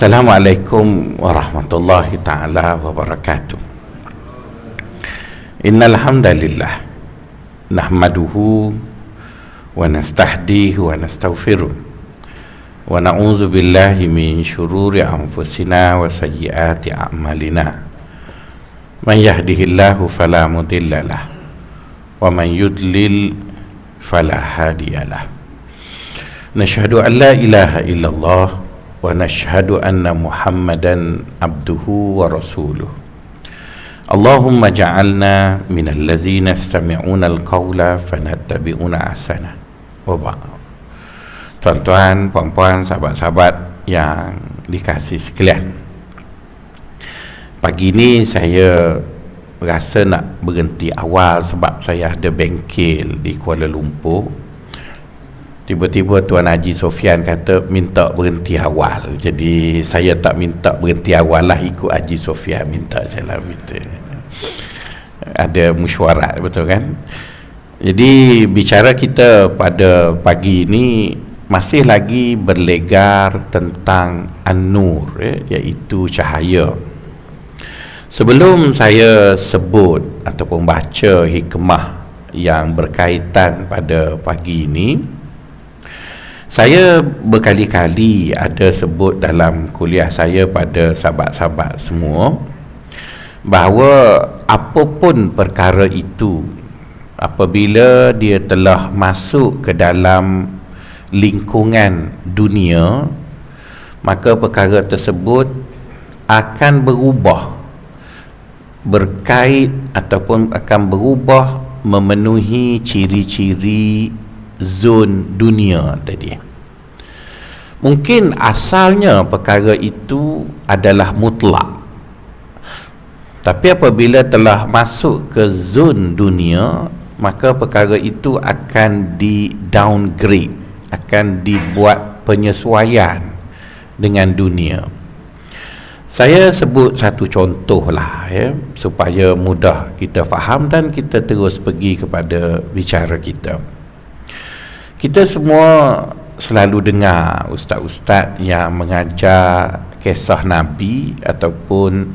Assalamualaikum warahmatullahi ta'ala wabarakatuh. Innal hamdalillah nahmaduhu wa nastahdihi wa nastaghfiruh wa na'udzu billahi min syururi anfusina wa sayyiati a'malina. Man yahdihillahu fala mudhillalah wa man yudlil fala hadiyalah. Nashhadu an la ilaha illallah wa nashhadu anna Muhammadan abduhu wa rasuluh. Allahumma ja'alna minal ladzina yastami'una al-qawla fanattabi'una ahsana. Wa ba'd. Tuan-tuan, puan-puan, sahabat-sahabat yang dikasihi sekalian, pagi ni saya rasa nak berhenti awal sebab saya ada bengkel di Kuala Lumpur. Tiba-tiba Tuan Haji Sofian kata minta berhenti awal. Jadi saya tak minta berhenti awal lah, ikut Haji Sofian minta saya lah, minta. Ada mesyuarat, betul kan? Jadi bicara kita pada pagi ini masih lagi berlegar tentang An-Nur, iaitu cahaya. Sebelum saya sebut ataupun baca hikmah yang berkaitan pada pagi ini, saya berkali-kali ada sebut dalam kuliah saya pada sahabat-sahabat semua bahawa apapun perkara itu, apabila dia telah masuk ke dalam lingkungan dunia, maka perkara tersebut akan berubah berkait ataupun akan berubah memenuhi ciri-ciri zon dunia tadi. Mungkin asalnya perkara itu adalah mutlak, tapi apabila telah masuk ke zon dunia, maka perkara itu akan di downgrade, akan dibuat penyesuaian dengan dunia. Saya sebut satu contoh lah, supaya mudah kita faham dan kita terus pergi kepada bicara kita. Kita semua selalu dengar ustaz-ustaz yang mengajar kisah Nabi ataupun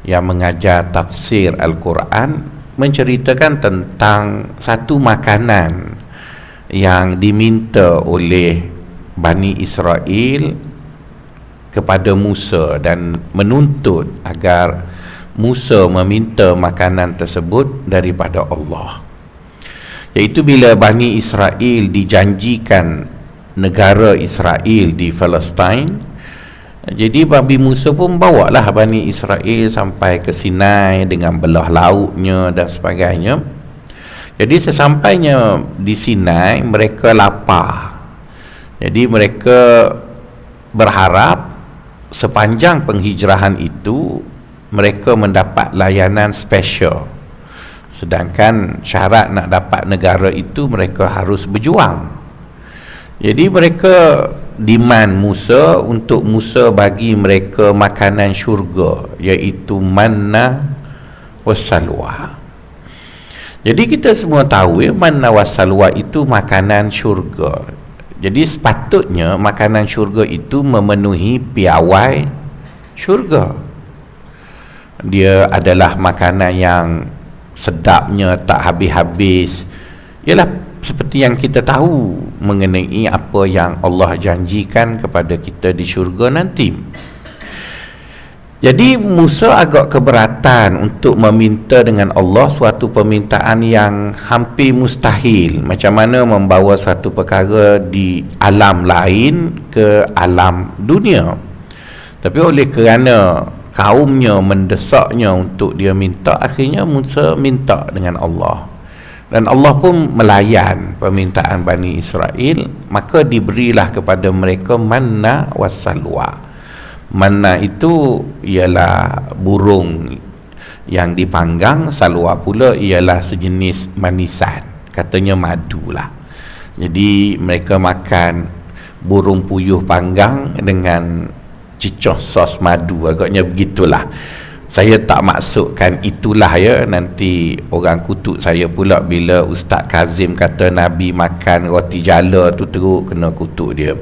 yang mengajar tafsir Al-Quran menceritakan tentang satu makanan yang diminta oleh Bani Israel kepada Musa dan menuntut agar Musa meminta makanan tersebut daripada Allah. Iaitu bila Bani Israel dijanjikan negara Israel di Palestin, jadi Nabi Musa pun bawalah Bani Israel sampai ke Sinai dengan belah lautnya dan sebagainya. Jadi sesampainya di Sinai, mereka lapar. Jadi mereka berharap sepanjang penghijrahan itu mereka mendapat layanan special. Sedangkan syarat nak dapat negara itu mereka harus berjuang. Jadi mereka demand Musa untuk Musa bagi mereka makanan syurga, iaitu manna wassalwa. Jadi kita semua tahu manna wassalwa itu makanan syurga. Jadi sepatutnya makanan syurga itu memenuhi piawai syurga. Dia adalah makanan yang sedapnya tak habis-habis. Ialah seperti yang kita tahu mengenai apa yang Allah janjikan kepada kita di syurga nanti. Jadi Musa agak keberatan untuk meminta dengan Allah suatu permintaan yang hampir mustahil. Macam mana membawa suatu perkara di alam lain ke alam dunia. Tapi oleh kerana kaumnya mendesaknya untuk dia minta, akhirnya Musa minta dengan Allah, dan Allah pun melayan permintaan Bani Israel. Maka diberilah kepada mereka manna wassalwa. Manna itu ialah burung yang dipanggang, salwa pula ialah sejenis manisan, katanya madu lah. Jadi mereka makan burung puyuh panggang dengan cicah sos madu, agaknya begitulah. Saya tak maksudkan itulah nanti orang kutuk saya pula bila Ustaz Kazim kata Nabi makan roti jala tu teruk kena kutuk dia.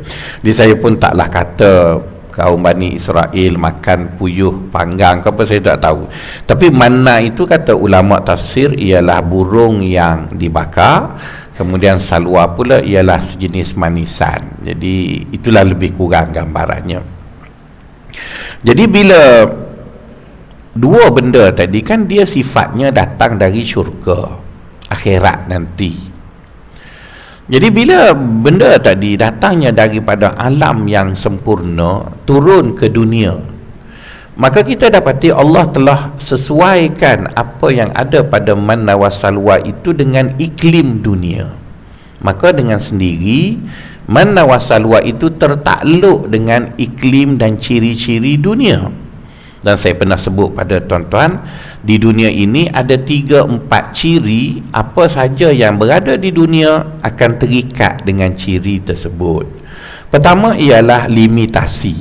Jadi saya pun taklah kata kaum Bani Israel makan puyuh panggang ke apa saya tak tahu. Tapi manna itu kata ulama tafsir ialah burung yang dibakar, kemudian salwa pula ialah sejenis manisan. Jadi itulah lebih kurang gambarannya. Jadi bila dua benda tadi kan dia sifatnya datang dari syurga akhirat nanti. Jadi bila benda tadi datangnya daripada alam yang sempurna turun ke dunia, maka kita dapati Allah telah sesuaikan apa yang ada pada manna wassalwa itu dengan iklim dunia. Maka dengan sendiri manna wassalwa itu tertakluk dengan iklim dan ciri-ciri dunia. Dan saya pernah sebut pada tuan-tuan, di dunia ini ada 3-4 ciri apa saja yang berada di dunia akan terikat dengan ciri tersebut. Pertama ialah limitasi.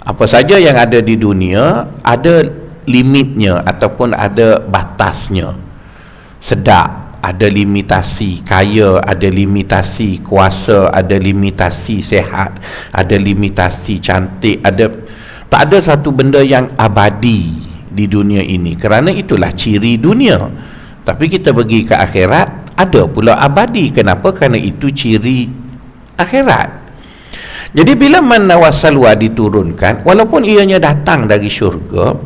Apa saja yang ada di dunia ada limitnya ataupun ada batasnya. Sedap ada limitasi, kaya ada limitasi, kuasa ada limitasi, sehat ada limitasi, cantik ada. Tak ada satu benda yang abadi di dunia ini, kerana itulah ciri dunia. Tapi kita pergi ke akhirat ada pula abadi. Kenapa? Kerana itu ciri akhirat. Jadi bila manna wassalwa diturunkan, walaupun ianya datang dari syurga,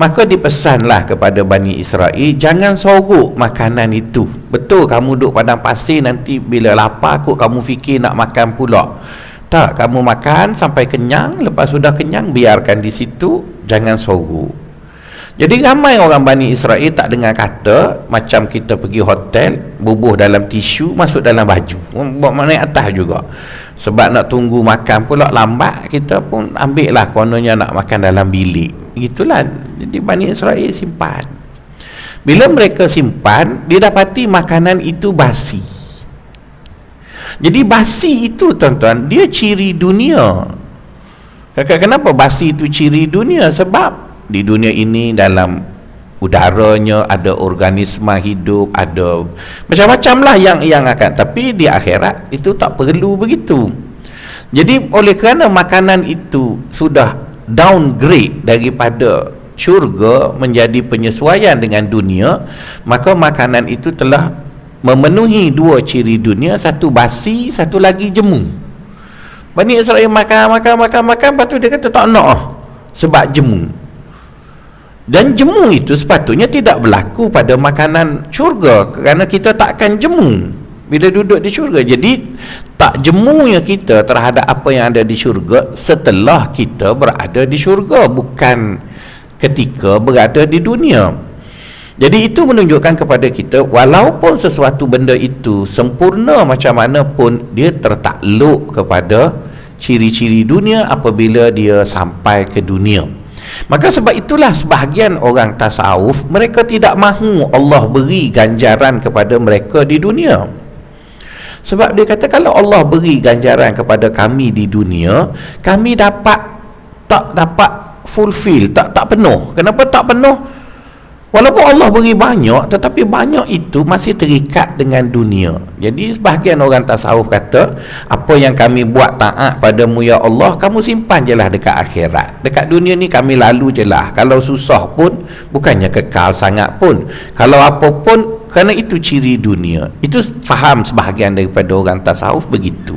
maka dipesanlah kepada Bani Israel, jangan sorok makanan itu. Betul kamu duduk padang pasir, nanti bila lapar kot kamu fikir nak makan pula. Tak, kamu makan sampai kenyang, lepas sudah kenyang biarkan di situ, jangan sorok. Jadi ramai orang Bani Israel tak dengar kata, macam kita pergi hotel, bubuh dalam tisu, masuk dalam baju, bawa naik atas juga. Sebab nak tunggu makan pula lambat, kita pun ambil lah kononnya nak makan dalam bilik. Itulah. Jadi Bani Israel simpan. Bila mereka simpan, dia dapati makanan itu basi. Jadi basi itu tuan-tuan, dia ciri dunia. Kenapa basi itu ciri dunia? Sebab di dunia ini dalam udaranya ada organisma hidup, ada macam-macam lah yang akan. Tapi di akhirat itu tak perlu begitu. Jadi oleh kerana makanan itu sudah downgrade daripada syurga menjadi penyesuaian dengan dunia, maka makanan itu telah memenuhi dua ciri dunia, satu basi, satu lagi jemu. Bani Israel makan, lepas tu dia kata tak nak sebab jemu. Dan jemu itu sepatutnya tidak berlaku pada makanan syurga, kerana kita takkan jemu bila duduk di syurga. Jadi tak jemunya kita terhadap apa yang ada di syurga setelah kita berada di syurga, bukan ketika berada di dunia. Jadi itu menunjukkan kepada kita, walaupun sesuatu benda itu sempurna macam mana pun, dia tertakluk kepada ciri-ciri dunia apabila dia sampai ke dunia. Maka sebab itulah sebahagian orang tasawuf, mereka tidak mahu Allah beri ganjaran kepada mereka di dunia. Sebab dia kata, kalau Allah beri ganjaran kepada kami di dunia, kami tak dapat fulfill, tak penuh. Kenapa tak penuh? Walaupun Allah beri banyak, tetapi banyak itu masih terikat dengan dunia. Jadi sebahagian orang tasawuf kata, apa yang kami buat taat padamu ya Allah, kamu simpan je lah dekat akhirat. Dekat dunia ni kami lalu je lah. Kalau susah pun bukannya kekal sangat pun. Kalau apa pun, kerana itu ciri dunia. Itu faham sebahagian daripada orang tasawuf begitu.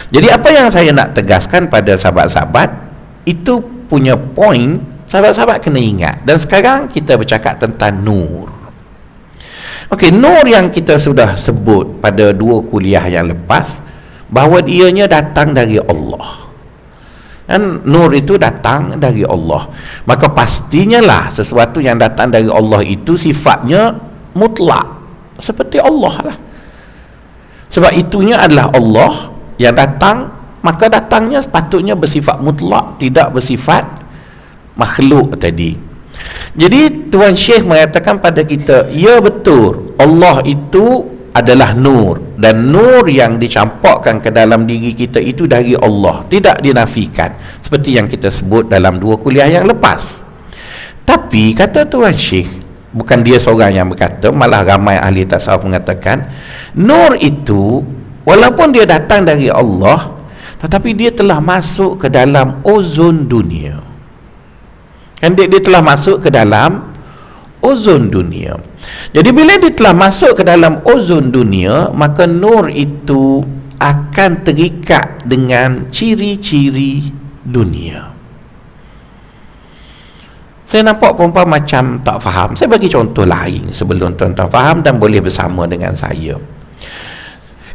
Jadi apa yang saya nak tegaskan pada sahabat-sahabat, itu punya point sahabat-sahabat kena ingat. Dan sekarang kita bercakap tentang nur. Okey, nur yang kita sudah sebut pada 2 kuliah yang lepas, bahawa ianya datang dari Allah. Dan nur itu datang dari Allah. Maka pastinya lah sesuatu yang datang dari Allah itu sifatnya mutlak, seperti Allah lah. Sebab itunya adalah Allah yang datang, maka datangnya sepatutnya bersifat mutlak, tidak bersifat makhluk tadi. Jadi Tuan Syekh mengatakan pada kita, ya betul, Allah itu adalah nur, dan nur yang dicampakkan ke dalam diri kita itu dari Allah, tidak dinafikan, seperti yang kita sebut dalam 2 kuliah yang lepas. Tapi kata Tuan Syekh, bukan dia seorang yang berkata, malah ramai ahli tasawuf mengatakan, nur itu walaupun dia datang dari Allah, tetapi dia telah masuk ke dalam ozon dunia. Kan dia telah masuk ke dalam ozon dunia. Jadi bila dia telah masuk ke dalam ozon dunia, maka nur itu akan terikat dengan ciri-ciri dunia. Saya nampak perempuan macam tak faham. Saya bagi contoh lain sebelum tuan-tuan faham dan boleh bersama dengan saya.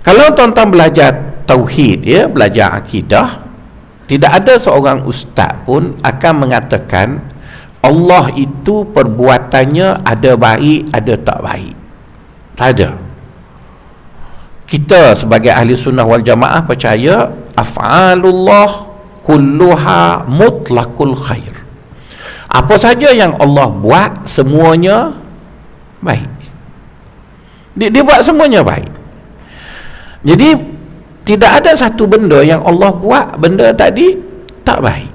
Kalau tuan-tuan belajar tauhid, ya, belajar akidah, tidak ada seorang ustaz pun akan mengatakan Allah itu perbuatannya ada baik, ada tak baik. Tak ada. Kita sebagai ahli sunnah wal jamaah percaya af'alullah kulluha mutlaqul khair. Apa saja yang Allah buat semuanya baik. Dia buat semuanya baik. Jadi tidak ada satu benda yang Allah buat benda tadi tak baik.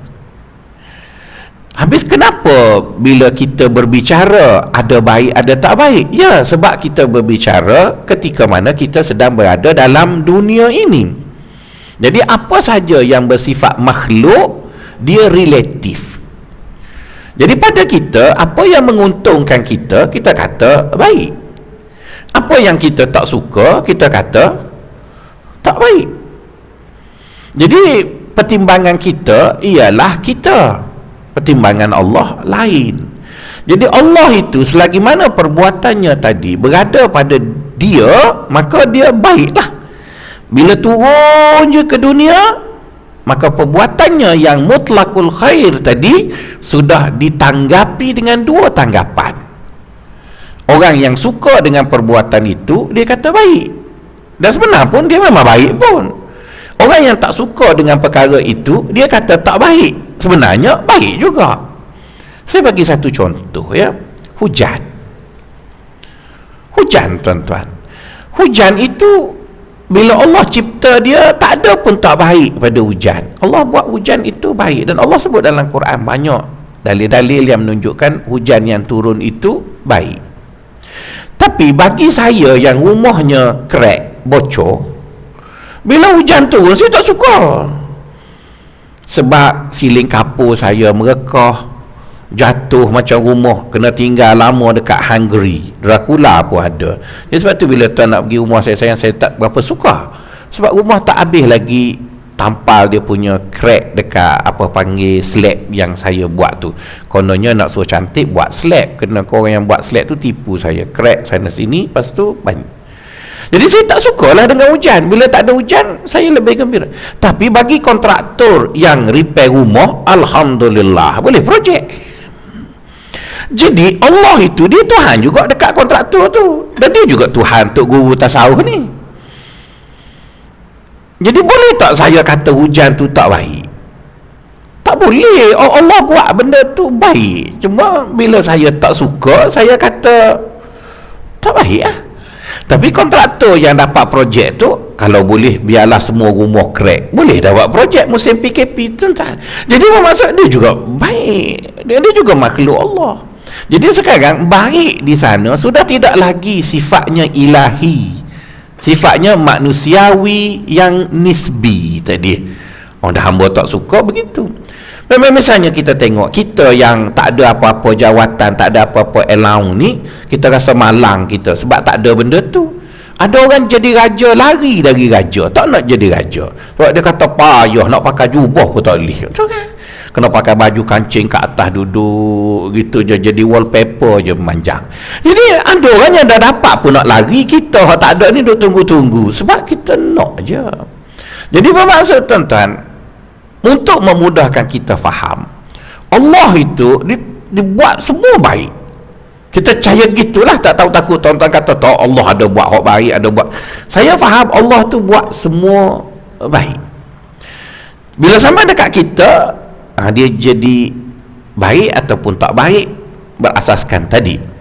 Habis kenapa bila kita berbicara ada baik ada tak baik? Ya, sebab kita berbicara ketika mana kita sedang berada dalam dunia ini. Jadi apa saja yang bersifat makhluk, dia relatif. Jadi pada kita, apa yang menguntungkan kita, kita kata baik. Apa yang kita tak suka, kita kata tak baik. Jadi pertimbangan kita ialah kita, pertimbangan Allah lain. Jadi Allah itu selagi mana perbuatannya tadi berada pada dia, maka dia baiklah. Bila turun je ke dunia, maka perbuatannya yang mutlaqul khair tadi sudah ditanggapi dengan dua tanggapan. Orang yang suka dengan perbuatan itu, dia kata baik, dan sebenarnya pun dia memang baik pun. Orang yang tak suka dengan perkara itu, dia kata tak baik, sebenarnya baik juga. Saya bagi satu contoh, ya. Hujan, tuan-tuan. Hujan itu bila Allah cipta dia, tak ada pun tak baik pada hujan. Allah buat hujan itu baik, dan Allah sebut dalam Quran banyak dalil-dalil yang menunjukkan hujan yang turun itu baik. Tapi bagi saya yang rumahnya crack, bocor, bila hujan turun saya tak suka. Sebab siling kapur saya merekah, jatuh macam rumah kena tinggal lama dekat Hungary, Dracula pun ada. Jadi sebab tu bila tuan nak pergi rumah saya tak berapa suka. Sebab rumah tak habis lagi tampal dia punya crack dekat apa panggil slab yang saya buat tu. Kononnya nak suruh cantik buat slab, kena korang yang buat slab tu tipu saya, crack sana sini, lepas tu banyak. Jadi saya tak sukalah dengan hujan. Bila tak ada hujan, saya lebih gembira. Tapi bagi kontraktor yang repair rumah, alhamdulillah boleh projek. Jadi Allah itu, dia Tuhan juga dekat kontraktor tu, dan dia juga Tuhan untuk guru tasawuf ni. Jadi boleh tak saya kata hujan tu tak baik? Tak boleh. Allah buat benda tu baik. Cuma bila saya tak suka, saya kata tak baik lah. Tapi kontraktor yang dapat projek tu, kalau boleh biarlah semua rumah crack, boleh dapat projek musim PKP tu. Jadi bermaksud dia juga baik, dia juga makhluk Allah. Jadi sekarang baik di sana sudah tidak lagi sifatnya ilahi, sifatnya manusiawi yang nisbi tadi. Dah hamba tak suka begitu. Memang misalnya kita tengok, kita yang tak ada apa-apa jawatan, tak ada apa-apa allowance ni, kita rasa malang kita sebab tak ada benda tu. Ada orang jadi raja, lari dari raja, tak nak jadi raja sebab dia kata payah, nak pakai jubah pun tak boleh, kena pakai baju kancing kat atas duduk gitu je, jadi wallpaper je manjang. Jadi ada orang yang dah dapat pun nak lari, kita tak ada ni duk tunggu-tunggu sebab kita nak je. Jadi bermaksud tuan-tuan, untuk memudahkan kita faham, Allah itu dibuat semua baik. Kita percaya gitulah, tak tahu takut tuan-tuan kata tak, Allah ada buat hak baik, ada buat. Saya faham Allah tu buat semua baik. Bila sampai dekat kita, dia jadi baik ataupun tak baik berasaskan tadi.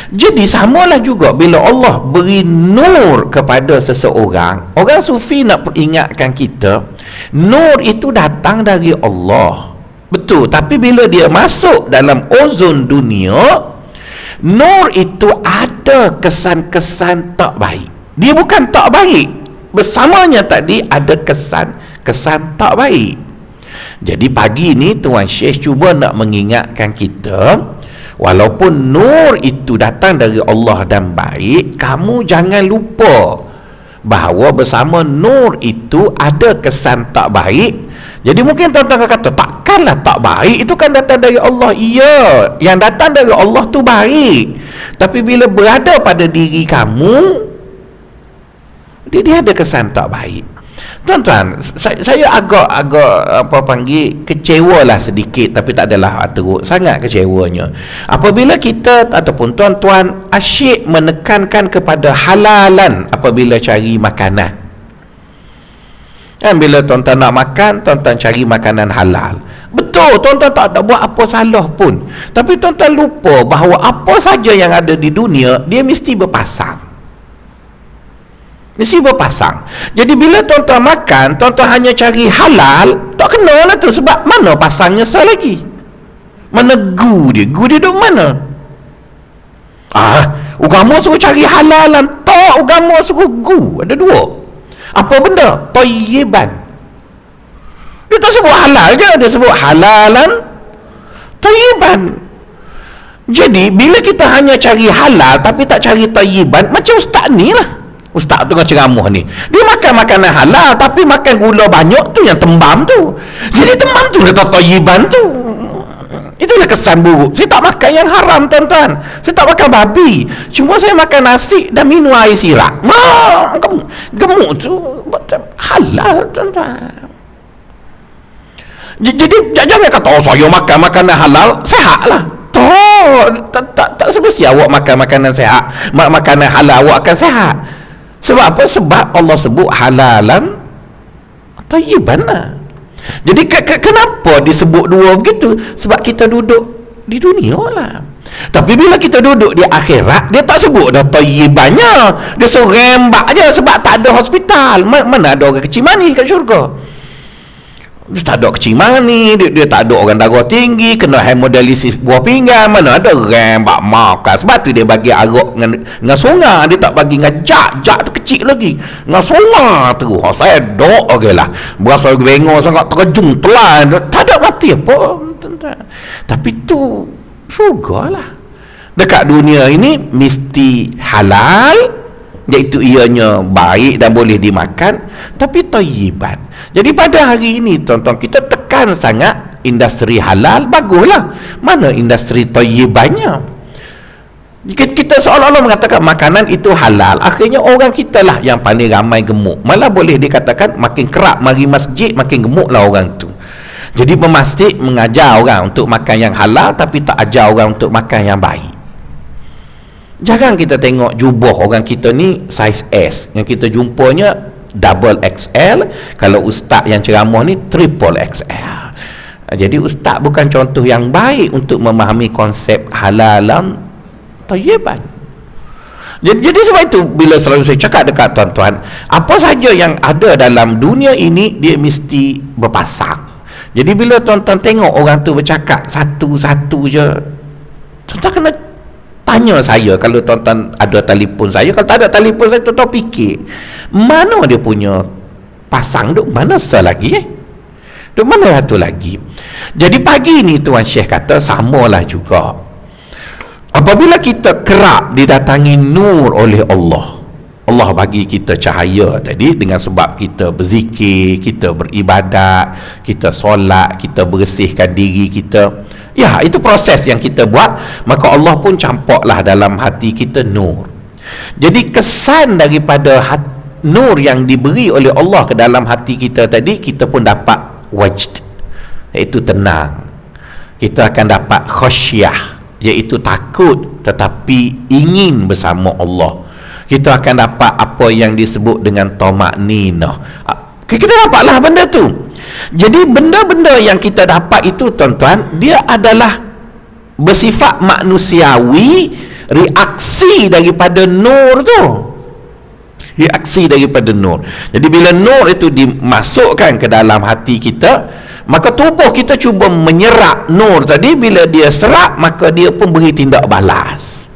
Jadi samalah juga bila Allah beri nur kepada seseorang. Orang sufi nak peringatkan kita, nur itu datang dari Allah, betul. Tapi bila dia masuk dalam ozon dunia, nur itu ada kesan-kesan tak baik. Dia bukan tak baik, bersamanya tadi ada kesan kesan tak baik. Jadi pagi ni Tuan Syekh cuba nak mengingatkan kita, walaupun nur itu datang dari Allah dan baik, kamu jangan lupa bahawa bersama nur itu ada kesan tak baik. Jadi mungkin tuan-tuan kata, takkanlah tak baik, itu kan datang dari Allah. Ya, yang datang dari Allah tu baik, tapi bila berada pada diri kamu, dia ada kesan tak baik. Tuan-tuan, saya agak apa panggil, kecewa lah sedikit, tapi tak adalah teruk sangat kecewanya apabila kita ataupun tuan-tuan asyik menekankan kepada halalan apabila cari makanan. Kan bila tuan-tuan nak makan, tuan-tuan cari makanan halal. Betul, tuan-tuan tak buat apa salah pun, tapi tuan-tuan lupa bahawa apa saja yang ada di dunia, dia mesti berpasang. Mesti berpasang. Jadi bila tuan-tuan makan, tuan-tuan hanya cari halal, tak kena lah tu. Sebab mana pasangnya sah lagi? Mana gu dia? Gu dia duduk mana? Agama suruh cari halalan, tak, agama suruh gu. Ada dua. Apa benda? Tayyiban. Dia tak sebut halal je, dia sebut halalan, tayyiban. Jadi bila kita hanya cari halal tapi tak cari tayyiban, macam ustaz ni lah. Ustaz tu kan ceramah ni, dia makan makanan halal tapi makan gula banyak, tu yang tembam tu. Jadi tembam tu dia tak tayyiban tu. Itulah kesan buruk. Saya tak makan yang haram, tuan-tuan. Saya tak makan babi, cuma saya makan nasi dan minum air sirap. Gemuk tu halal, tuan-tuan. Jadi jangan kata, oh saya makan makanan halal, sehat lah. Tak semestinya awak makan makanan sehat, makanan halal awak akan sehat. Sebab apa? Sebab Allah sebut halalan tayyiban lah. Jadi kenapa disebut dua begitu? Sebab kita duduk di dunia lah. Tapi bila kita duduk di akhirat, dia tak sebut dah tayyibannya, dia suruh rembak je. Sebab tak ada hospital. Mana ada orang kecil manis kat syurga? Dia tak ada kecil manis, dia tak ada orang darah tinggi kena hemodialisis buah pinggang. Mana ada rembak makan. Sebab tu dia bagi arak dengan sungai, dia tak bagi dengan jak tu kecil lagi, dengan sungai tu. Saya dok okay lah, berasa bengong sangat, terjun telan, tak ada mati apa. Tapi tu syurga lah. Dekat dunia ini mesti halal, iaitu ianya baik dan boleh dimakan, tapi tayyiban. Jadi pada hari ini tuan-tuan, kita tekan sangat industri halal, baguslah. Mana industri tayyibannya? Kita seolah-olah mengatakan makanan itu halal, akhirnya orang kita lah yang paling ramai gemuk. Malah boleh dikatakan makin kerap mari masjid, makin gemuk lah orang tu. Jadi pemasjid mengajar orang untuk makan yang halal, tapi tak ajar orang untuk makan yang baik. Jangan kita tengok jubah orang kita ni saiz S, yang kita jumpanya double XL. Kalau ustaz yang ceramah ni triple XL. Jadi ustaz bukan contoh yang baik untuk memahami konsep halalan tayyiban. Jadi sebab itu bila selalu saya cakap dekat tuan-tuan, apa saja yang ada dalam dunia ini dia mesti berpasang. Jadi bila tuan-tuan tengok orang tu bercakap satu-satu je, tuan-tuan kena tanya saya. Kalau tuan-tuan ada telefon saya, kalau tak ada telefon saya, tuan-tuan fikir mana dia punya pasang duk mana selagi duk mana satu lagi. Jadi pagi ni Tuan Syekh kata samalah juga. Apabila kita kerap didatangi nur oleh Allah, Allah bagi kita cahaya tadi dengan sebab kita berzikir, kita beribadat, kita solat, kita bersihkan diri kita. Ya, itu proses yang kita buat, maka Allah pun campaklah dalam hati kita nur. Jadi kesan daripada nur yang diberi oleh Allah ke dalam hati kita tadi, kita pun dapat wajd, iaitu tenang. Kita akan dapat khasyah, iaitu takut tetapi ingin bersama Allah. Kita akan dapat apa yang disebut dengan tamakninah. Kita dapatlah benda tu. Jadi benda-benda yang kita dapat itu tuan-tuan, dia adalah bersifat manusiawi, reaksi daripada nur tu. Reaksi daripada nur. Jadi bila nur itu dimasukkan ke dalam hati kita, maka tubuh kita cuba menyerap nur tadi. Bila dia serap, maka dia pun beri tindak balas.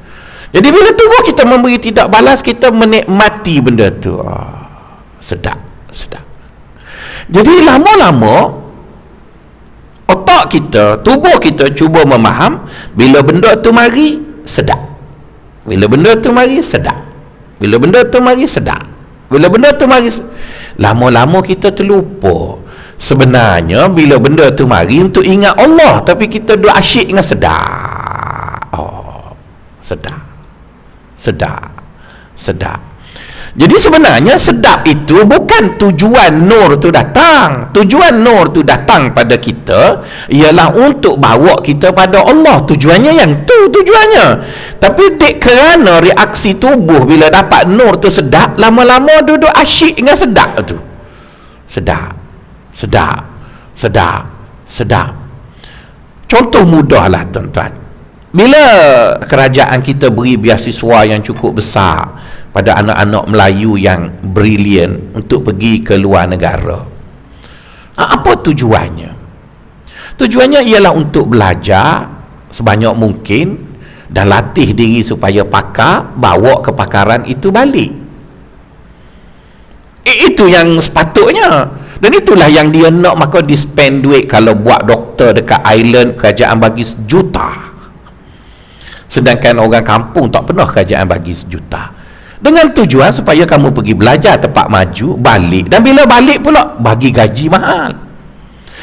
Jadi bila tubuh kita memberi tindak balas, kita menikmati benda tu. Sedap. Jadi lama-lama otak kita, tubuh kita cuba memaham, bila benda tu mari sedap, bila benda tu mari sedap, bila benda tu mari sedap, bila benda tu mari lama-lama kita terlupa sebenarnya bila benda tu mari untuk ingat Allah, tapi kita duk asyik dengan sedap. Oh, sedap, sedap, sedap. Jadi sebenarnya sedap itu bukan tujuan nur tu datang. Tujuan nur tu datang pada kita ialah untuk bawa kita pada Allah. Tujuannya yang tu tujuannya. Tapi dek kerana reaksi tubuh bila dapat nur tu sedap, lama-lama duduk asyik dengan sedap tu. Sedap, sedap, sedap, sedap. Contoh mudahlah tuan-tuan. Bila kerajaan kita beri beasiswa yang cukup besar pada anak-anak Melayu yang brilian untuk pergi ke luar negara, apa tujuannya? Tujuannya ialah untuk belajar sebanyak mungkin dan latih diri supaya pakar, bawa kepakaran itu balik. Itu yang sepatutnya. Dan itulah yang dia nak, maka di spend duit. Kalau buat doktor dekat island, kerajaan bagi sejuta, sedangkan orang kampung tak pernah kerajaan bagi sejuta, dengan tujuan supaya kamu pergi belajar tempat maju, balik, dan bila balik pula bagi gaji mahal.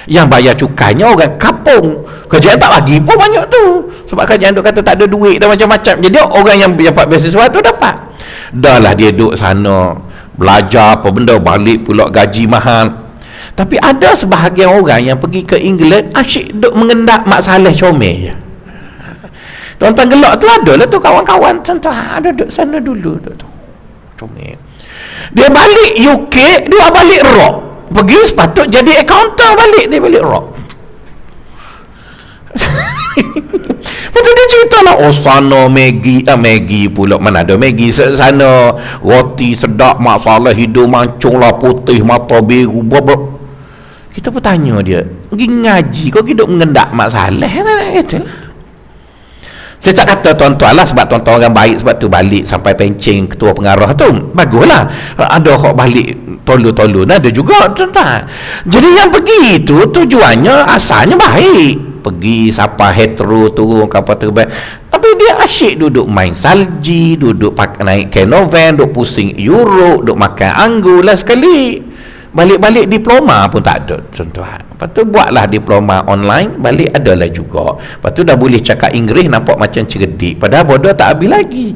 Yang bayar cukainya orang kampung, kerajaan tak bagi pun banyak tu, sebab kerajaan duk kata tak ada duit dan macam-macam. Jadi orang yang dapat beasiswa tu dapat, dah lah dia duduk sana belajar apa benda, balik pula gaji mahal. Tapi ada sebahagian orang yang pergi ke England asyik duk mengendak Mak Saleh comel je. Tuan-tuan gelak tu ada lah tu, kawan-kawan tuan-tuan ada duduk sana dulu duduk tu comel. Dia balik UK, dia balik rock, pergi sepatut jadi accountant, balik dia balik rock. Betul, dia cerita lah, oh sana Maggi pula, mana ada Maggi sana, roti sedap Mak Saleh, hidung mancung lah, putih, mata biru. Kita pun tanya dia, pergi ngaji kau hidup mengendak Mak Saleh kata lah. Saya tak kata tuan-tuan lah, sebab tuan-tuan orang baik, sebab tu balik sampai pencing ketua pengarah tu, baguslah. Ada kok balik tolu-tolu, ada juga tuan-tuan. Jadi yang pergi itu tujuannya asalnya baik, pergi siapa hetero turun kapal terbang, tapi dia asyik duduk main salji, duduk naik caravan, duduk pusing Europe, duduk makan anggur lah sekali. Balik-balik diploma pun tak ada tuan-tuan. Lepas tu buatlah diploma online, balik adalah juga. Lepas tu dah boleh cakap Inggeris, nampak macam cerdik, padahal bodoh tak habis lagi.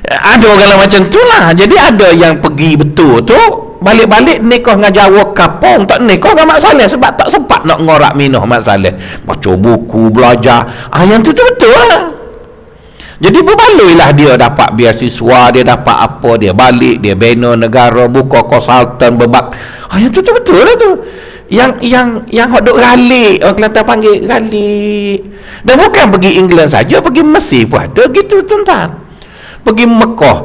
Ada orang macam tu lah. Jadi ada yang pergi betul tu, balik-balik nikah dengan Jawa kapong, tak nikah dengan Mak Saleh sebab tak sempat nak ngorak minum Mak Saleh, baca buku, belajar. Yang tu betul lah. Jadi berbaloi lah dia dapat beasiswa, dia dapat apa, dia balik, dia bina negara, buka konsultan, bebak. Yang tu betul lah tu. Yang hok duk ralik, orang Kelantan panggil ralik. Dan bukan pergi England saja, pergi Mesir pun ada gitu tuan-tuan. Pergi Mekah,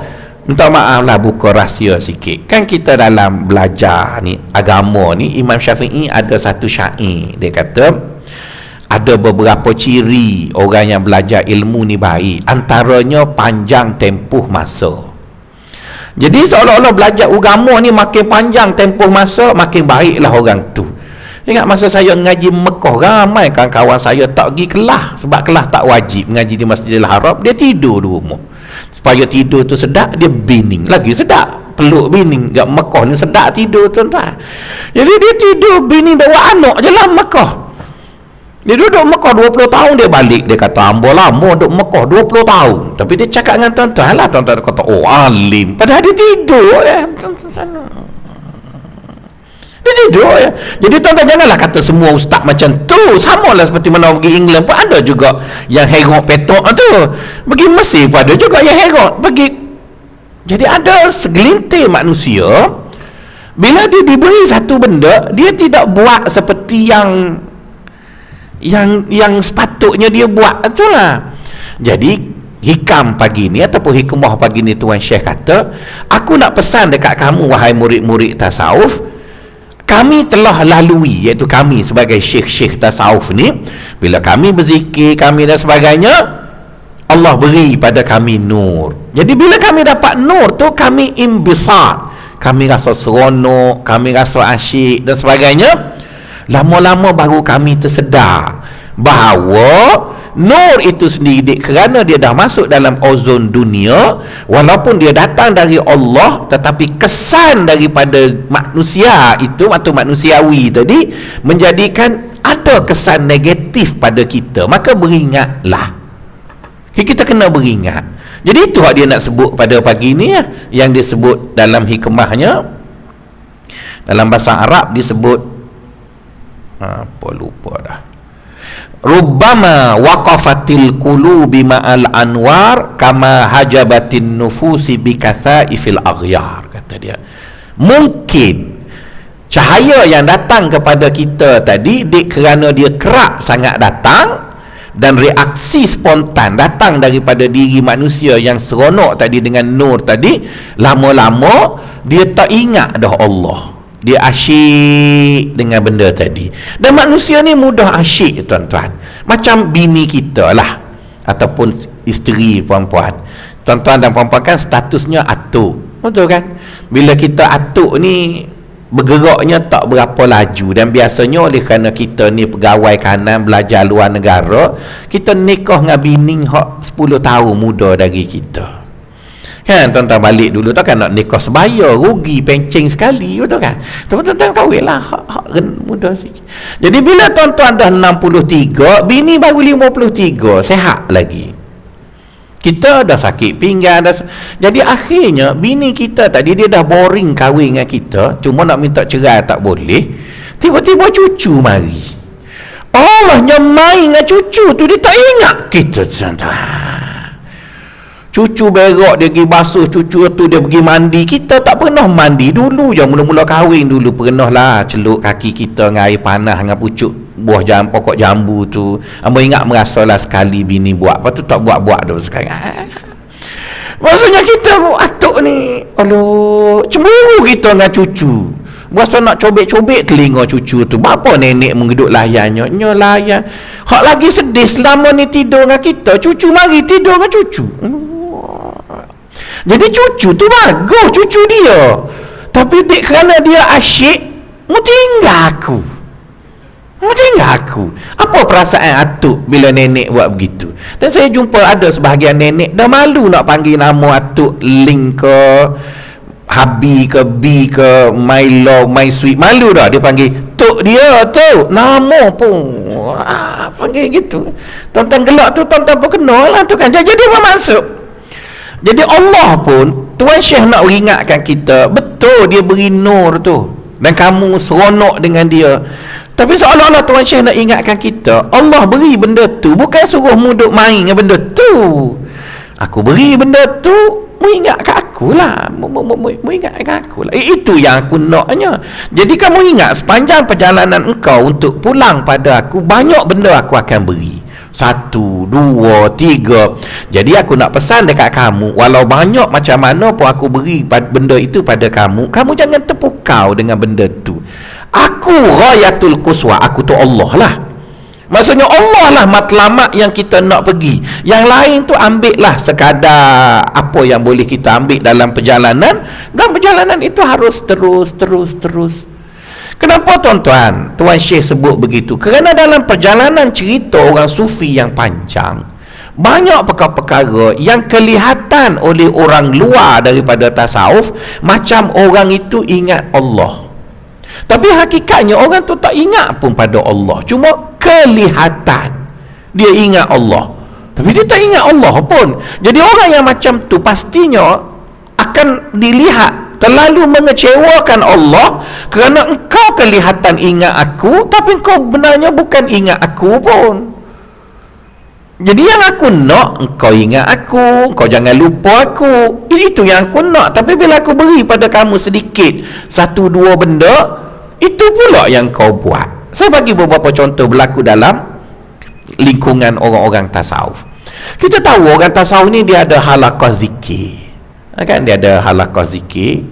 minta maaf lah buka rahsia sikit. Kan kita dalam belajar ni agama ni, Imam Syafi'i ada satu syair, dia kata ada beberapa ciri orang yang belajar ilmu ni baik, antaranya panjang tempoh masa. Jadi seolah-olah belajar agama ni makin panjang tempoh masa, makin baiklah orang tu. Ingat masa saya ngaji Mekah, ramai kawan-kawan saya tak pergi kelas, sebab kelas tak wajib ngaji di Masjidil Haram, dia tidur di rumah. Supaya tidur tu sedap, dia bining lagi sedap, peluk bining. Kat Mekah ni sedap tidur tuan-tuan. Jadi dia tidur bining bawa anak je lah Mekah. Dia duduk Mekah 20 tahun, dia balik, dia kata hamba lama duduk Mekah 20 tahun, tapi dia cakap dengan tuan-tuan lah, tuan-tuan kata oh alim, padahal dia tidur ya, tuan-tuan sana dia tidur ya. Jadi tuan-tuan janganlah kata semua ustaz macam tu. Sama lah seperti mana pergi England pun ada juga yang herok petok tu, pergi Mesir pun ada juga yang herok pergi. Jadi ada segelintir manusia, bila dia diberi satu benda, dia tidak buat seperti yang sepatutnya dia buat, itulah. Jadi hikam pagi ni ataupun hikmah pagi ni Tuan Syekh kata, aku nak pesan dekat kamu wahai murid-murid tasawuf, kami telah lalui, iaitu kami sebagai syekh-syekh tasawuf ni, bila kami berzikir kami dan sebagainya, Allah beri pada kami nur. Jadi bila kami dapat nur tu, kami imbisat, kami rasa seronok, kami rasa asyik dan sebagainya. Lama-lama baru kami tersedar bahawa nur itu sendiri, kerana dia dah masuk dalam ozon dunia, walaupun dia datang dari Allah, tetapi kesan daripada manusia itu atau manusiawi tadi menjadikan ada kesan negatif pada kita. Maka beringatlah, kita kena beringat. Jadi itu dia nak sebut pada pagi ni ya, yang disebut dalam hikmahnya, dalam bahasa Arab disebut apa lupa dah, rubbama waqafatil qulubi ma'al anwar kama hajabatin nufusi bikathaifil aghyar, kata dia. Mungkin cahaya yang datang kepada kita tadi, kerana dia kerap sangat datang dan reaksi spontan datang daripada diri manusia yang seronok tadi dengan nur tadi, lama-lama dia tak ingat dah Allah, dia asyik dengan benda tadi. Dan manusia ni mudah asyik, tuan-tuan, macam bini kita lah, ataupun isteri perempuan. Tuan-tuan dan perempuan kan statusnya atuk, betul kan? Bila kita atuk ni bergeraknya tak berapa laju, dan biasanya oleh kerana kita ni pegawai kanan belajar luar negara, kita nikah dengan bini hak 10 tahun muda dari kita kan. Tuan-tuan balik dulu tak kan, nak nikah sebaya, rugi pencing sekali, betul kan? Tuan-tuan kahwin lah hak muda sikit. Jadi bila tuan-tuan dah 63, bini baru 53, sehat lagi, kita dah sakit pinggang dah. Jadi akhirnya bini kita tadi dia dah boring kahwin dengan kita, cuma nak minta cerai tak boleh. Tiba-tiba cucu mari, Allahnya main dengan cucu tu, dia tak ingat kita, tuan-tuan. Cucu berak dia pergi basuh, cucu tu dia pergi mandi, kita tak pernah mandi. Dulu je mula-mula kahwin dulu pernah lah celup kaki kita dengan air panas dengan pucuk buah pokok jambu tu. Ambo ingat merasalah sekali bini buat, lepas tu tak buat-buat dah sekarang. Maksudnya kita atuk ni, aduh, cemburu kita dengan cucu. Berasa nak cobek-cobek telinga cucu tu. Bapa nenek mengeduk layannya, nyo layan. Hak lagi sedih, selama ni tidur dengan kita, cucu mari tidur dengan cucu. Jadi cucu tu bagus, cucu dia. Tapi kerana dia asyik, mu tinggal aku. Apa perasaan atuk bila nenek buat begitu? Dan saya jumpa ada sebahagian nenek dah malu nak panggil nama atuk Ling ke Habi ke B ke Milo, My Sweet, malu dah dia panggil tok dia tu, nama pun panggil gitu. Tuan-tuan gelak tu, tuan-tuan pun kenal lah tu kan. Jadi apa maksud? Jadi Allah pun, Tuan Syekh nak ingatkan kita, betul dia beri nur tu dan kamu seronok dengan dia, tapi seolah-olah Tuan Syekh nak ingatkan kita, Allah beri benda tu bukan suruh mu duk main dengan benda tu. Aku beri benda tu, mu ingat kat aku lah, mu ingat kat aku lah. Itu yang aku naknya. Jadi kamu ingat, sepanjang perjalanan engkau untuk pulang pada aku, banyak benda aku akan beri. 1, 2, 3. Jadi aku nak pesan dekat kamu, walau banyak macam mana pun aku beri benda itu pada kamu, kamu jangan terpukau dengan benda tu. Aku Ghayatul Quswa, aku tu Allah lah. Maksudnya Allah lah matlamat yang kita nak pergi. Yang lain tu ambil lah sekadar apa yang boleh kita ambil dalam perjalanan. Dan perjalanan itu harus terus. Kenapa tuan-tuan Tuan Syekh sebut begitu? Kerana dalam perjalanan cerita orang sufi yang panjang, banyak perkara-perkara yang kelihatan oleh orang luar daripada tasawuf macam orang itu ingat Allah, tapi hakikatnya orang tu tak ingat pun pada Allah. Cuma kelihatan dia ingat Allah, tapi dia tak ingat Allah pun. Jadi orang yang macam tu pastinya akan dilihat terlalu mengecewakan Allah, kerana engkau kelihatan ingat aku, tapi engkau benarnya bukan ingat aku pun. Jadi yang aku nak, engkau ingat aku, engkau jangan lupa aku. Itu yang aku nak. Tapi bila aku beri pada kamu sedikit, 1-2 benda, itu pula yang kau buat. Saya bagi beberapa contoh berlaku dalam lingkungan orang-orang tasawuf. Kita tahu orang tasawuf ni dia ada halaqah zikir, kan? Dia ada halaqah zikir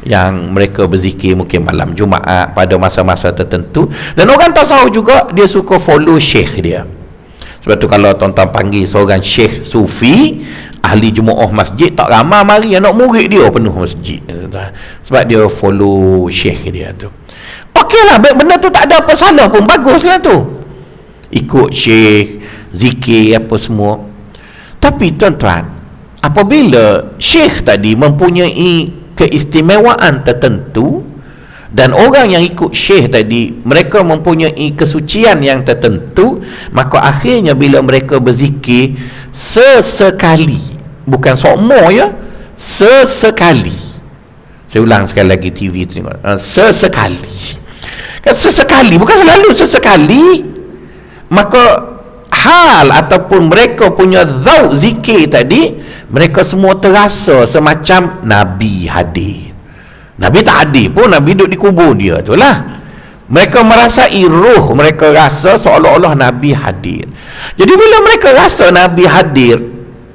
yang mereka berzikir mungkin malam Jumaat pada masa-masa tertentu. Dan orang tasawuf juga dia suka follow syekh dia. Sebab tu kalau tuan-tuan panggil seorang syekh sufi, ahli jemaah masjid tak ramai mari, anak murid dia penuh masjid sebab dia follow syekh dia tu. Okeylah, benda tu tak ada apa salah pun, baguslah tu, ikut syekh, zikir apa semua. Tapi tuan-tuan, apabila syekh tadi mempunyai keistimewaan tertentu dan orang yang ikut syekh tadi mereka mempunyai kesucian yang tertentu, maka akhirnya bila mereka berzikir sesekali, bukan sokmo ya, sesekali, saya ulang sekali lagi, TV tengok, sesekali kan, sesekali, bukan selalu sesekali, maka hal ataupun mereka punya zauk zikir tadi, mereka semua terasa semacam Nabi hadir. Nabi tak hadir pun, Nabi duduk di kubur dia tu lah. Mereka merasai roh, mereka rasa seolah-olah Nabi hadir. Jadi bila mereka rasa Nabi hadir,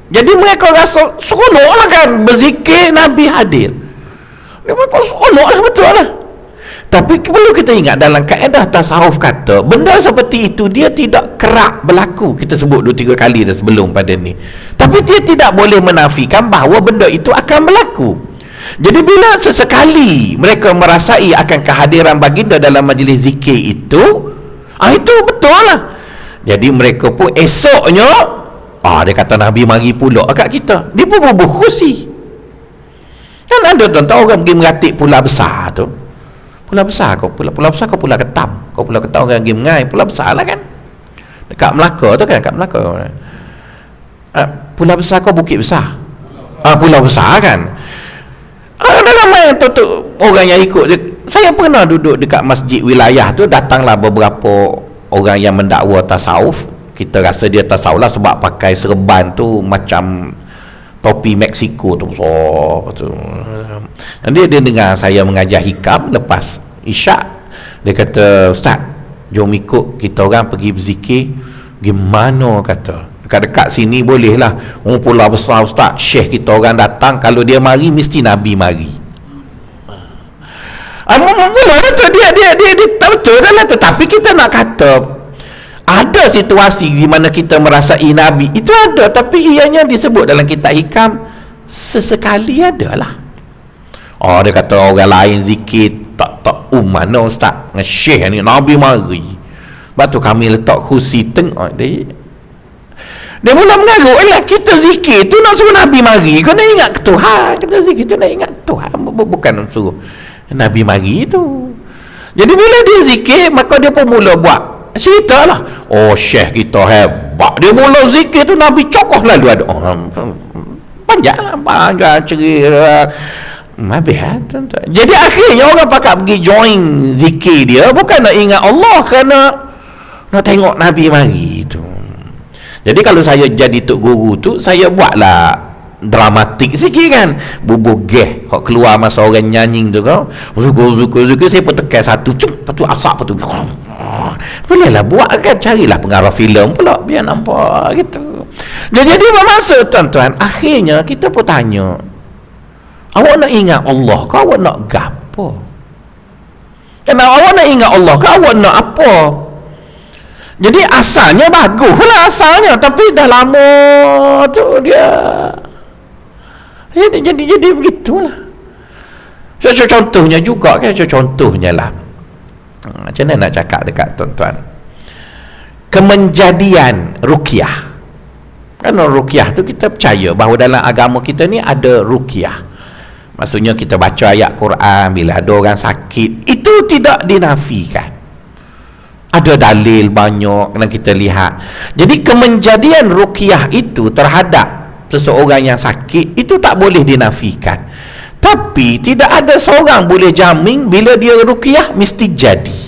jadi mereka rasa seronok lah kan, berzikir Nabi hadir. Mereka seronok lah, betul lah. Tapi perlu kita ingat, dalam kaedah tasawuf kata benda seperti itu dia tidak kerap berlaku. Kita sebut 2-3 kali dah sebelum pada ni. Tapi dia tidak boleh menafikan bahawa benda itu akan berlaku. Jadi bila sesekali mereka merasai akan kehadiran baginda dalam majlis zikir itu, itu betul lah. Jadi mereka pun esoknya, dia kata Nabi mari pula kat kita, dia pun bubuh kursi. Kan ada tuan-tuan orang pergi meratik pula besar tu, pula besar kau pula Ketam, kau pula Ketam orang pergi mengai pula besar lah kan, dekat Melaka tu kan, kat Melaka pula besar kau Bukit Besar, pula besar kan. Ada ramai yang tu orang yang ikut. Saya pernah duduk dekat masjid wilayah tu, datanglah beberapa orang yang mendakwa tasawuf. Kita rasa dia tasawuf lah sebab pakai serban tu macam topi Mexico tu. Dan dia dengar saya mengajar hikam lepas isyak. Dia kata, "Ustaz, jom ikut kita orang pergi berzikir." Gimana kata? Dekat-dekat sini boleh lah. Pula besar ustaz, syekh kita orang datang, kalau dia mari mesti Nabi mari. Betul dia tak betul dah. Tetapi kita nak kata ada situasi di mana kita merasai Nabi itu ada, tapi ianya disebut dalam kitab hikam sesekali adalah. Dia kata orang lain zikir tak mana ustaz dengan syekh ni Nabi mari. Sebab tu kami letak kursi tengok dia mula mengarut lah, kita zikir tu nak suruh Nabi mari, kau nak ingat Tuhan, kita zikir tu nak ingat Tuhan, bukan nak suruh Nabi mari tu. Jadi bila dia zikir, maka dia pun mula buat cerita lah, syekh kita hebat, dia mula zikir tu Nabi cokoh lalu ada panjang cerita habis. Jadi akhirnya orang pakat pergi join zikir dia, bukan nak ingat Allah, kerana nak tengok Nabi mari tu. Jadi kalau saya jadi tok guru tu, saya buatlah dramatik sikit kan, bubuh geh hok keluar masa orang nyanyi tu kau zukur saya pun tekan satu lepas tu asap tu bolehlah buat kan, carilah pengarah filem pula biar nampak gitu. Jadi bermaksud tuan-tuan, akhirnya kita pun tanya, awak nak ingat Allah ke awak nak gapo? Kenapa awak nak ingat Allah ke awak nak apa? Jadi asalnya baguslah asalnya, tapi dah lama tu dia jadi begitulah. Contohnya juga kan, contohnya lah, macam mana nak cakap dekat tuan-tuan, kemenjadian ruqyah kan. Ruqyah tu kita percaya bahawa dalam agama kita ni ada ruqyah, maksudnya kita baca ayat Quran bila ada orang sakit, itu tidak dinafikan, ada dalil banyak yang kita lihat. Jadi kemenjadian ruqyah itu terhadap seseorang yang sakit itu tak boleh dinafikan, tapi tidak ada seorang boleh jamin bila dia ruqyah mesti jadi.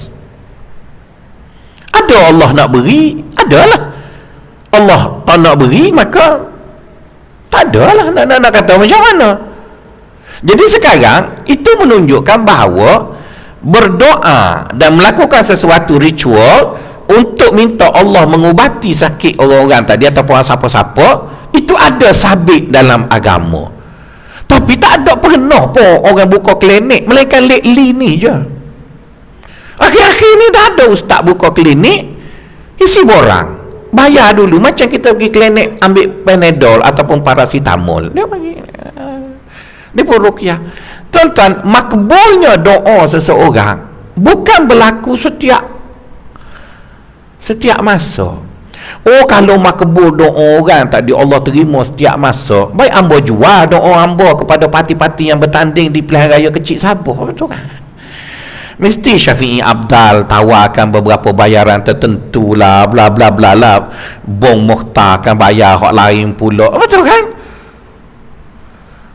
Ada Allah nak beri, adalah Allah tak nak beri, maka tak adalah nak kata macam mana. Jadi sekarang itu menunjukkan bahawa berdoa dan melakukan sesuatu ritual untuk minta Allah mengubati sakit orang-orang tadi ataupun siapa-siapa, itu ada sabit dalam agama. Tapi tak ada pernah pun orang buka klinik, melainkan lately ni je. Akhir-akhir ni dah ada ustaz buka klinik isi borang. bayar dulu, macam kita pergi klinik ambil Panadol ataupun paracetamol, dia bagi, dia pun ruqyah. Tuan-tuan, makbulnya doa seseorang bukan berlaku setiap masa. Oh, kalau makbul doa orang tak di Allah terima setiap masa, baik hamba jual doa hamba kepada parti-parti yang bertanding di pilihan raya kecil Sabah, betul kan? Mesti Syafi'i Abdal tawarkan beberapa bayaran tertentu lah, bla bla bla lah, Bong Mukhtar akan bayar hak lain pula, betul kan?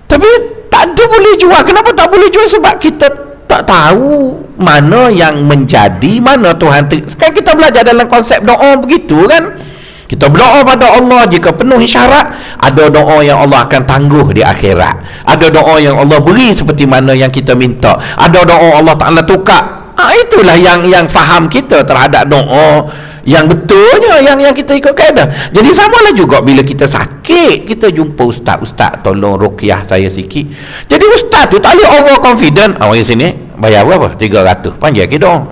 Tapi tak ada boleh jual. Kenapa tak boleh jual? Sebab kita tak tahu mana yang menjadi, mana Tuhan kan kita belajar dalam konsep doa begitu kan. Kita berdoa pada Allah, jika penuhi syarat, ada doa yang Allah akan tangguh di akhirat, ada doa yang Allah beri seperti mana yang kita minta, ada doa Allah Ta'ala tukar. Itulah yang faham kita terhadap doa yang betulnya, yang kita ikut kaedah. Jadi samalah juga bila kita sakit, kita jumpa ustaz, tolong ruqyah saya sikit. Jadi ustaz tu tak boleh over confident. Awak sini bayar berapa? 300, panjang ke dong.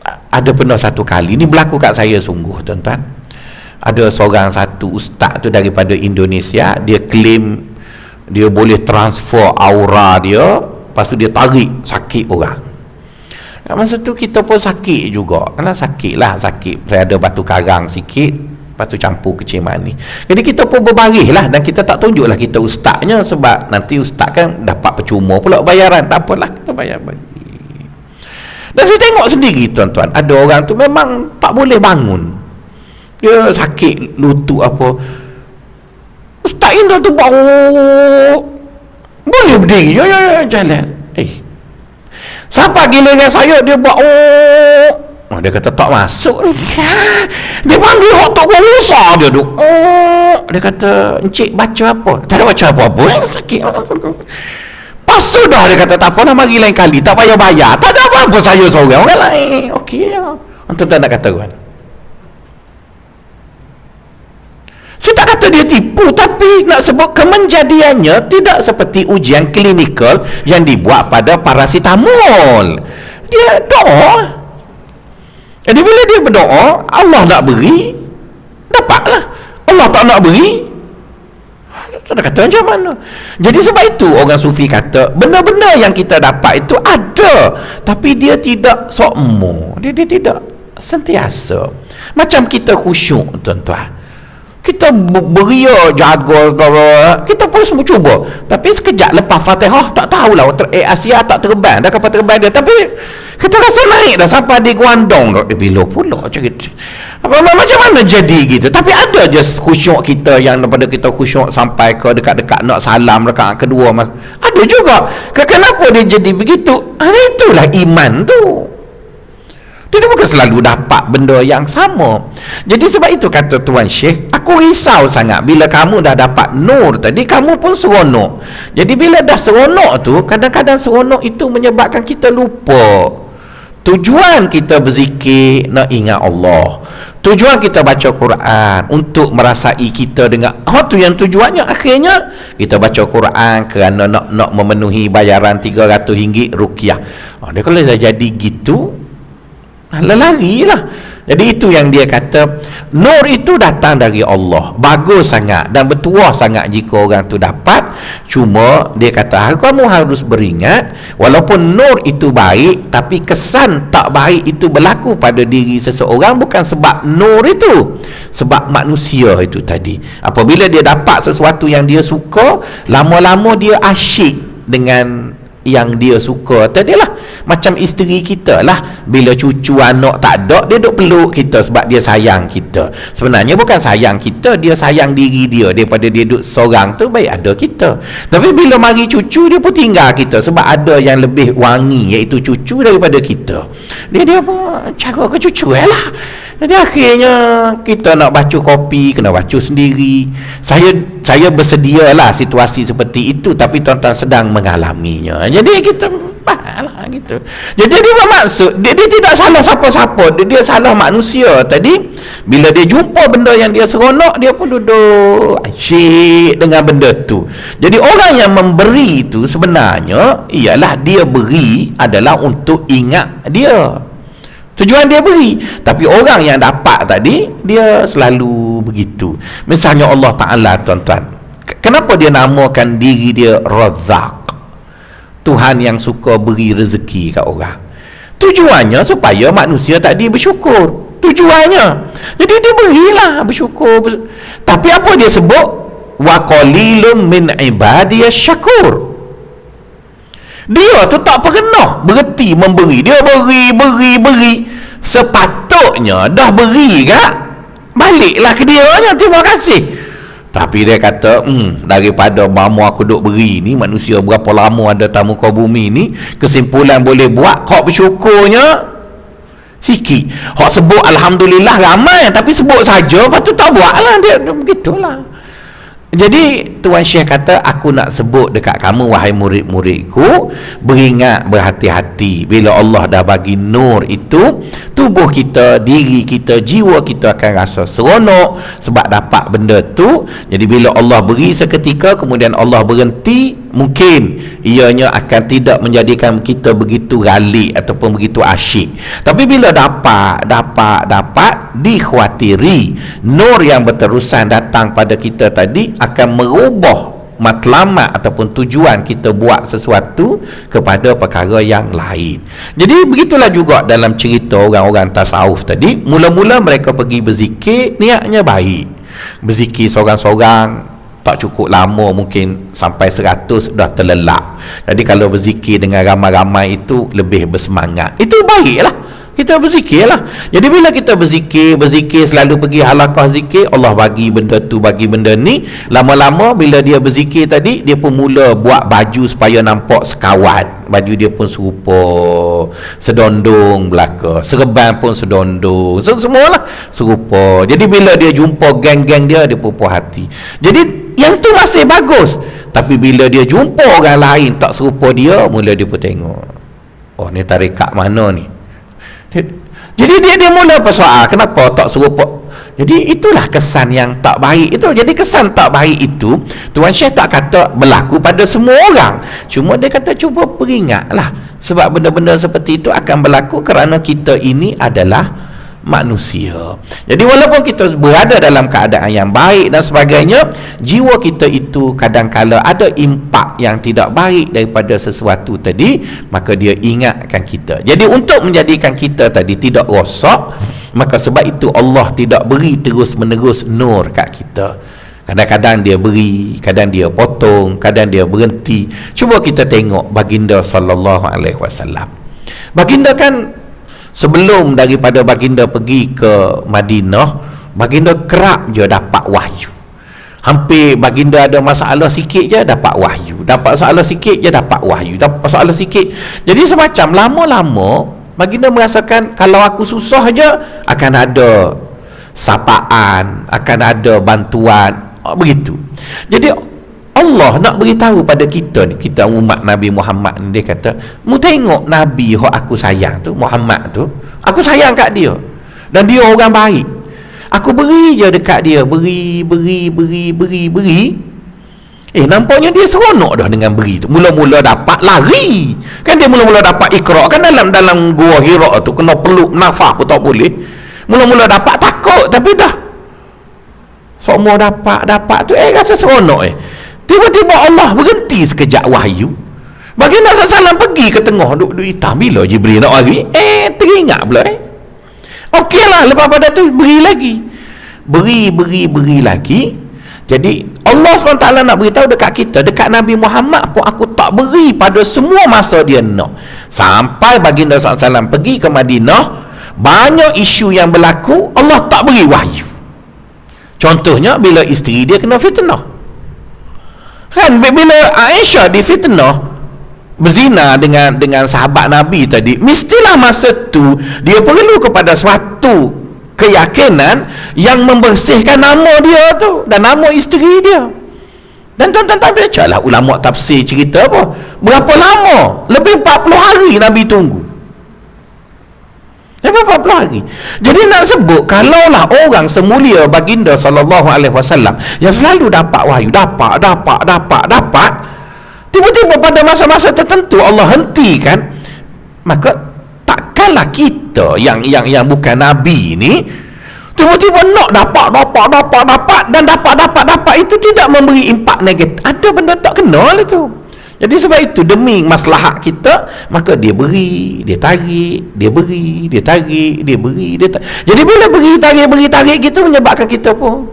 Ada pernah satu kali, ini berlaku kat saya sungguh, tuan-tuan. Ada satu ustaz tu daripada Indonesia, dia claim dia boleh transfer aura dia, lepas tu dia tarik sakit orang. Masa tu kita pun sakit juga, kerana sakit, saya ada batu karang sikit, lepas tu campur kecil manis. Jadi kita pun berbaris lah, dan kita tak tunjuklah kita ustaznya, sebab nanti ustaz kan dapat percuma pula bayaran. Tak apalah, kita bayar bagi. Dan saya tengok sendiri, tuan-tuan, ada orang tu memang tak boleh bangun, dia sakit lutut apa. Ustaz Indra tu baru boleh berdiri, jalan. Siapa giliran saya, dia buat dia kata tak masuk. Dia panggil hot tok besar dia tu. Dia kata, encik baca apa? Tak ada baca apa-apa, sakit. Pas sudah dia kata, tak apa lah, mari lain kali, tak payah bayar. Tak ada apa-apa, saya seorang, orang lain. Okey ya. Antum tak nak kata kan? Saya tak kata dia tipu, tapi nak sebut kemenjadiannya tidak seperti ujian klinikal yang dibuat pada paracetamol. Dia doa. Jadi bila dia berdoa, Allah nak beri, dapatlah. Allah tak nak beri, tak nak kata macam mana. Jadi sebab itu orang sufi kata, benda-benda yang kita dapat itu ada, tapi dia tidak sokmo, dia tidak sentiasa. Macam kita khusyuk, tuan-tuan, kita beria, jaga, kita pun semua cuba, tapi sekejap lepas Fatihah tak tahulah Asia tak terbang dah kapal terbang dia, tapi kita rasa naik dah sampai di Guangdong dah. Bila pula cerita macam mana jadi gitu. Tapi ada je khusyuk kita yang daripada kita khusyuk sampai ke dekat-dekat nak salam rakaat kedua, ada juga. Kenapa dia jadi begitu? Itulah iman tu. Dia bukan selalu dapat benda yang sama. Jadi sebab itu kata Tuan Syekh, aku risau sangat bila kamu dah dapat nur tadi, kamu pun seronok. Jadi bila dah seronok tu, kadang-kadang seronok itu menyebabkan kita lupa tujuan kita berzikir, nak ingat Allah. Tujuan kita baca Quran untuk merasai kita dengan tu yang tujuannya akhirnya kita baca Quran kerana nak memenuhi bayaran RM300 ruqyah. Dia kalau dah jadi gitu, larilah. Jadi itu yang dia kata, nur itu datang dari Allah, bagus sangat dan bertuah sangat jika orang tu dapat. Cuma dia kata kamu harus beringat, walaupun nur itu baik, tapi kesan tak baik itu berlaku pada diri seseorang bukan sebab nur itu, sebab manusia itu tadi. Apabila dia dapat sesuatu yang dia suka, lama-lama dia asyik dengan yang dia suka tadilah. Macam isteri kita lah, bila cucu anak tak ada, dia duk peluk kita sebab dia sayang kita. Sebenarnya bukan sayang kita, dia sayang diri dia. Daripada dia duduk seorang tu, baik ada kita. Tapi bila mari cucu, dia pun tinggal kita sebab ada yang lebih wangi, iaitu cucu daripada kita. Dia apa cara ke cucu lah. Jadi akhirnya kita nak baca kopi, kena baca sendiri. Saya bersedialah situasi seperti itu, tapi tuan-tuan sedang mengalaminya. Jadi kita lah gitu. Jadi dia bermaksud dia tidak salah siapa-siapa, dia salah manusia tadi. Bila dia jumpa benda yang dia seronok, dia pun duduk asyik dengan benda tu. Jadi orang yang memberi itu sebenarnya ialah dia beri adalah untuk ingat dia, Tujuan dia beri. Tapi orang yang dapat tadi, dia selalu begitu. Misalnya Allah Ta'ala, tuan-tuan, kenapa dia namakan diri dia Razzaq, Tuhan yang suka beri rezeki kat orang? Tujuannya supaya manusia tadi bersyukur. Tujuannya. Jadi dia berilah, bersyukur. Tapi apa dia sebut? Wa qalilum min ibadiyas syakur. Dia tu tak pernah berhenti memberi. Dia beri. Sepatutnya dah beri kak, baliklah ke dia nya, terima kasih. Tapi dia kata, daripada mamu aku duk beri ni, manusia berapa lama ada tamu kau bumi ni, kesimpulan boleh buat, hak bersyukurnya sikit. Hak sebut Alhamdulillah ramai, tapi sebut saja, lepas tu tak buat lah. Dia begitulah. Jadi Tuan Syekh kata, aku nak sebut dekat kamu wahai murid-muridku, beringat, berhati-hati. Bila Allah dah bagi nur itu, tubuh kita, diri kita, jiwa kita akan rasa seronok sebab dapat benda tu. Jadi bila Allah beri seketika, kemudian Allah berhenti, mungkin ianya akan tidak menjadikan kita begitu galik ataupun begitu asyik. Tapi bila dapat, dikhawatiri nur yang berterusan datang pada kita tadi akan merubah matlamat ataupun tujuan kita buat sesuatu kepada perkara yang lain. Jadi begitulah juga dalam cerita orang-orang tasawuf tadi. Mula-mula mereka pergi berzikir, niatnya baik. Berzikir seorang-seorang tak cukup lama, mungkin sampai 100 dah terlelap. Jadi kalau berzikir dengan ramai-ramai itu lebih bersemangat. Itu baiklah. Kita berzikirlah. Jadi bila kita berzikir selalu pergi halaqah zikir, Allah bagi benda tu, bagi benda ni. Lama-lama bila dia berzikir tadi, dia pun mula buat baju supaya nampak sekawan. Baju dia pun serupa, sedondong belaka, serban pun sedondong, semualah serupa. Jadi bila dia jumpa geng-geng dia pun puas hati. Jadi yang tu masih bagus. Tapi bila dia jumpa orang lain tak serupa dia, mula dia pun tengok, oh ni tarekat mana ni. Jadi dia mula persoal, kenapa tak serupa? Jadi itulah kesan yang tak baik itu. Jadi kesan tak baik itu Tuan Syekh tak kata berlaku pada semua orang, cuma dia kata cuba peringatlah, sebab benda-benda seperti itu akan berlaku kerana kita ini adalah manusia. Jadi walaupun kita berada dalam keadaan yang baik dan sebagainya, jiwa kita itu kadang-kala ada impak yang tidak baik daripada sesuatu tadi, maka dia ingatkan kita. Jadi untuk menjadikan kita tadi tidak rosak, maka sebab itu Allah tidak beri terus-menerus nur kat kita. Kadang-kadang dia beri, kadang dia potong, kadang dia berhenti. Cuba kita tengok baginda sallallahu alaihi wasallam. Baginda kan sebelum daripada baginda pergi ke Madinah, baginda kerap je dapat wahyu. Hampir baginda ada masalah sikit je dapat wahyu, dapat masalah sikit je dapat wahyu, dapat masalah sikit. Jadi semacam lama-lama baginda merasakan kalau aku susah je akan ada sapaan, akan ada bantuan, begitu. Jadi Allah nak beritahu pada kita ni, kita umat Nabi Muhammad ni, dia kata, mu tengok Nabi yang aku sayang tu, Muhammad tu, aku sayang kat dia dan dia orang baik. Aku beri je dekat dia, beri. Nampaknya dia seronok dah dengan beri tu. Mula-mula dapat lari. Kan dia mula-mula dapat Iqra, kan dalam gua Hira tu kena peluk nafas pun tak boleh. Mula-mula dapat takut, tapi dah semua dapat tu rasa seronok. Tiba-tiba Allah berhenti sekejap wahyu. Baginda SAW pergi ke tengah duk hitam. Bila Jibril nak lari, teringat pula. Okeylah, lepas pada tu beri lagi. Beri lagi. Jadi Allah SWT nak beritahu dekat kita, dekat Nabi Muhammad pun aku tak beri pada semua masa dia nak. Sampai baginda SAW pergi ke Madinah, banyak isu yang berlaku, Allah tak beri wahyu. Contohnya bila isteri dia kena fitnah. Kan bila Aisyah difitnah berzina dengan sahabat Nabi tadi, mestilah masa tu dia perlu kepada suatu keyakinan yang membersihkan nama dia tu dan nama isteri dia. Dan tuan-tuan bacalah ulama tafsir cerita apa, berapa lama, lebih 40 hari Nabi tunggu. Berapa 40 hari. Jadi nak sebut, kalaulah orang semulia baginda sallallahu alaihi wasallam yang selalu dapat wahyu, dapat, tiba-tiba pada masa-masa tertentu Allah hentikan, maka takkan Salah kita yang bukan Nabi ni, tiba-tiba nak dapat dan dapat itu tidak memberi impak negatif. Ada benda tak kenal itu. Jadi sebab itu demi maslahat kita, maka dia beri, dia tarik, dia beri, dia tarik, dia beri, dia tarik. Jadi bila beri tarik gitu menyebabkan kita pun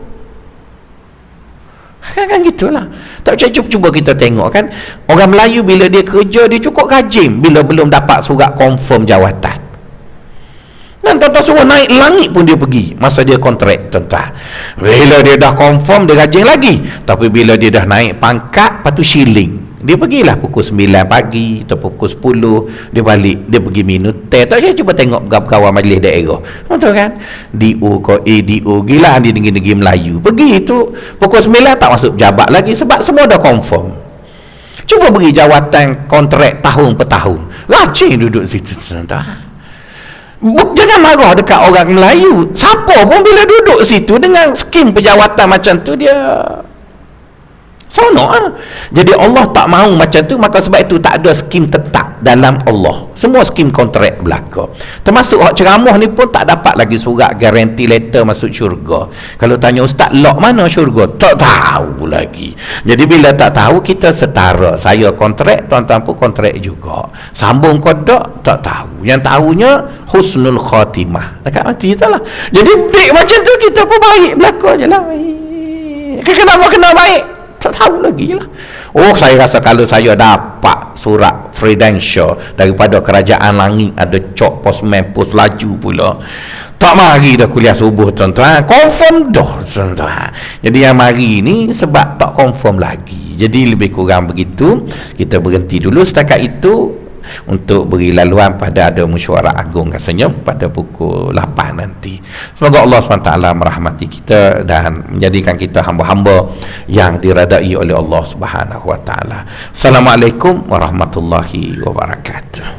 kan gitulah. Tak percaya, cuba kita tengok kan, orang Melayu bila dia kerja dia cukup rajin bila belum dapat surat confirm jawatan. Dan tuan-tuan suruh naik langit pun dia pergi masa dia kontrak, tuan-tuan. Bila dia dah confirm dia rajin lagi. Tapi bila dia dah naik pangkat, lepas tu shilling, dia pergilah pukul 9 pagi atau pukul 10 dia balik, dia pergi minum teh. Tak saya cuba tengok kawan majlis daerah, betul kan, DO ko ADO gila di negeri-negeri Melayu pergi tu pukul 9 tak masuk pejabat lagi sebab semua dah confirm. Cuba beri jawatan kontrak tahun per tahun, rajin duduk situ, tuan-tuan. Jangan marah dekat orang Melayu. Siapa pun bila duduk situ dengan skim pejawatan macam tu, dia sonok lah. Jadi Allah tak mahu macam tu, maka sebab itu tak ada skim tetap dalam Allah. Semua skim kontrak belaka. Termasuk hak ceramah ni pun tak dapat lagi surat guarantee letter masuk syurga. Kalau tanya ustaz, lock mana syurga? Tak tahu lagi. Jadi bila tak tahu, kita setara. Saya kontrak, tuan-tuan pun kontrak juga. Sambung kodok, tak tahu. Yang tahunya husnul khatimah dekat mati kita lah. Jadi macam tu kita pun baik belaka je lah. Kenapa kena baik? Tak tahu lagi lah. Oh, saya rasa kalau saya dapat surat credential daripada kerajaan langit, ada cok postman post laju pula, tak mari dah kuliah subuh, tuan-tuan. Confirm dah, tuan-tuan. Jadi yang mari ni sebab tak confirm lagi. Jadi lebih kurang begitu. Kita berhenti dulu setakat itu untuk beri laluan pada ada mesyuarat agung rasanya pada pukul 8 nanti. Semoga Allah SWT merahmati kita dan menjadikan kita hamba-hamba yang diredai oleh Allah SWT. Assalamualaikum warahmatullahi wabarakatuh.